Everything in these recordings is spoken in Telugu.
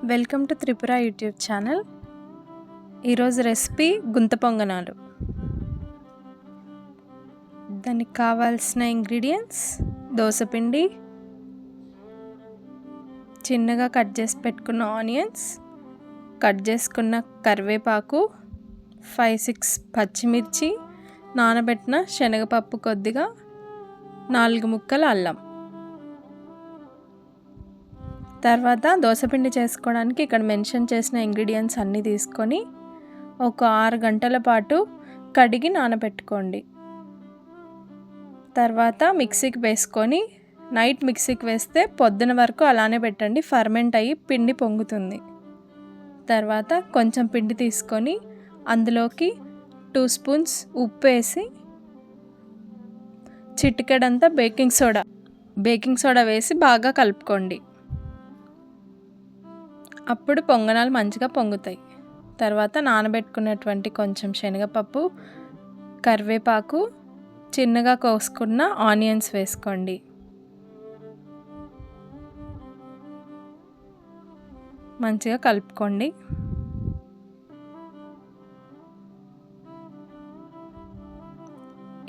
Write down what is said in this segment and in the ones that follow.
Welcome to Tripura YouTube channel. ఈరోజు రెసిపీ గుంత పొంగనాలు. దానికి కావాల్సిన ఇంగ్రీడియంట్స్: దోసపిండి, చిన్నగా కట్ చేసి పెట్టుకున్న ఆనియన్స్, కట్ చేసుకున్న కరివేపాకు, 5-6 పచ్చిమిర్చి, నానబెట్టిన శనగపప్పు కొద్దిగా, 4 ముక్కల అల్లం. తర్వాత దోసపిండి చేసుకోవడానికి ఇక్కడ మెన్షన్ చేసిన ఇంగ్రీడియంట్స్ అన్నీ తీసుకొని ఒక 6 గంటల పాటు కడిగి నానబెట్టుకోండి. తర్వాత మిక్సీకి వేసుకొని నైట్ మిక్సీకి వేస్తే పొద్దున వరకు అలానే పెట్టండి, ఫర్మెంట్ అయ్యి పిండి పొంగుతుంది. తర్వాత కొంచెం పిండి తీసుకొని అందులోకి 2 స్పూన్స్ ఉప్పు వేసి చిటికెడంతా బేకింగ్ సోడా వేసి బాగా కలుపుకోండి. అప్పుడు పొంగనాలు మంచిగా పొంగుతాయి. తర్వాత నానబెట్టుకున్నటువంటి కొంచెం శనగపప్పు, కరివేపాకు, చిన్నగా కోసుకున్న ఆనియన్స్ వేసుకోండి. మంచిగా కలుపుకోండి.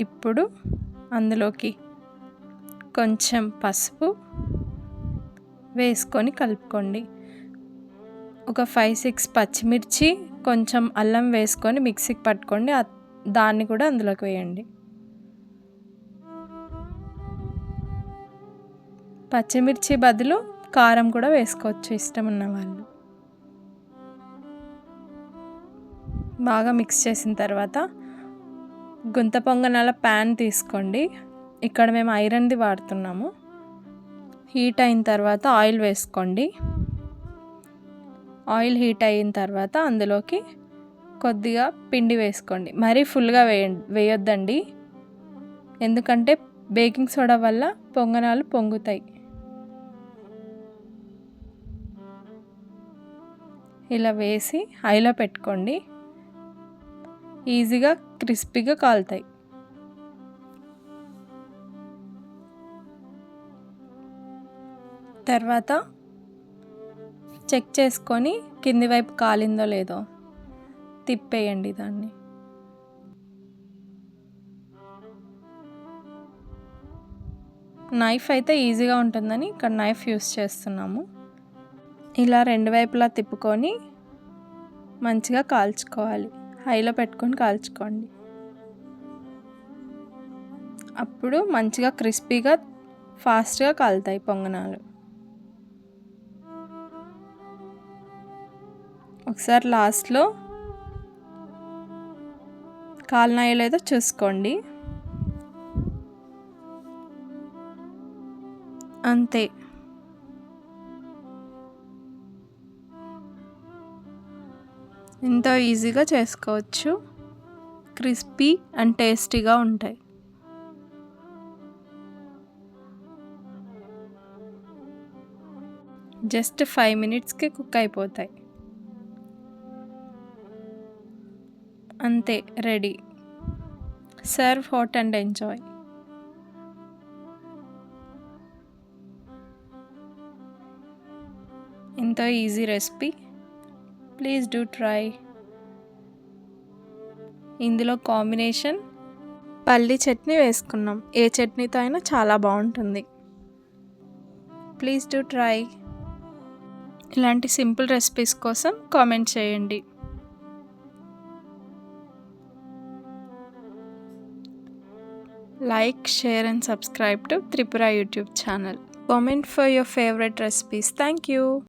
ఇప్పుడు అందులోకి కొంచెం పసుపు వేసుకొని కలుపుకోండి. ఒక 5-6 పచ్చిమిర్చి, కొంచెం అల్లం వేసుకొని మిక్సీకి పట్టుకోండి. దాన్ని కూడా అందులోకి వేయండి. పచ్చిమిర్చి బదులు కారం కూడా వేసుకోవచ్చు ఇష్టం ఉన్న వాళ్ళు. బాగా మిక్స్ చేసిన తర్వాత గుంత పొంగనాల ప్యాన్ తీసుకోండి. ఇక్కడ మేము ఐరన్ది వాడుతున్నాము. హీట్ అయిన తర్వాత ఆయిల్ వేసుకోండి. ఆయిల్ హీట్ అయిన తర్వాత అందులోకి కొద్దిగా పిండి వేసుకోండి. మరీ ఫుల్గా వేయొద్దండి, ఎందుకంటే బేకింగ్ సోడా వల్ల పొంగనాలు పొంగుతాయి. ఇలా వేసి హైలో పెట్టుకోండి. ఈజీగా క్రిస్పీగా కాలుతాయి. తర్వాత చెక్ చేసుకొని కింది వైపు కాలిందో లేదో తిప్పేయండి దాన్ని. నైఫ్ అయితే ఈజీగా ఉంటుందని ఇక్కడ నైఫ్ యూస్ చేస్తున్నాము. ఇలా 2 వైపులా తిప్పుకొని మంచిగా కాల్చుకోవాలి. హైలో పెట్టుకొని కాల్చుకోండి. అప్పుడు మంచిగా క్రిస్పీగా ఫాస్ట్గా కాలుతాయి పొంగనాలు. ఒకసారి లాస్ట్లో కాలినాయో లేదో చూసుకోండి. అంతే. ఎంతో ఈజీగా చేసుకోవచ్చు. క్రిస్పీ అండ్ టేస్టీగా ఉంటాయి. జస్ట్ 5 మినిట్స్కి కుక్ అయిపోతాయి. అంతే, ready. Serve hot and enjoy. ఎంతో easy recipe, please do try. ఇందులో కాంబినేషన్ పల్లి చట్నీ వేసుకున్నాం. ఏ చట్నీతో అయినా చాలా బాగుంటుంది. Please do try. ఇలాంటి సింపుల్ రెసిపీస్ కోసం కామెంట్ చేయండి. Like, share and subscribe to Tripura YouTube channel. Comment for your favorite recipes. Thank you.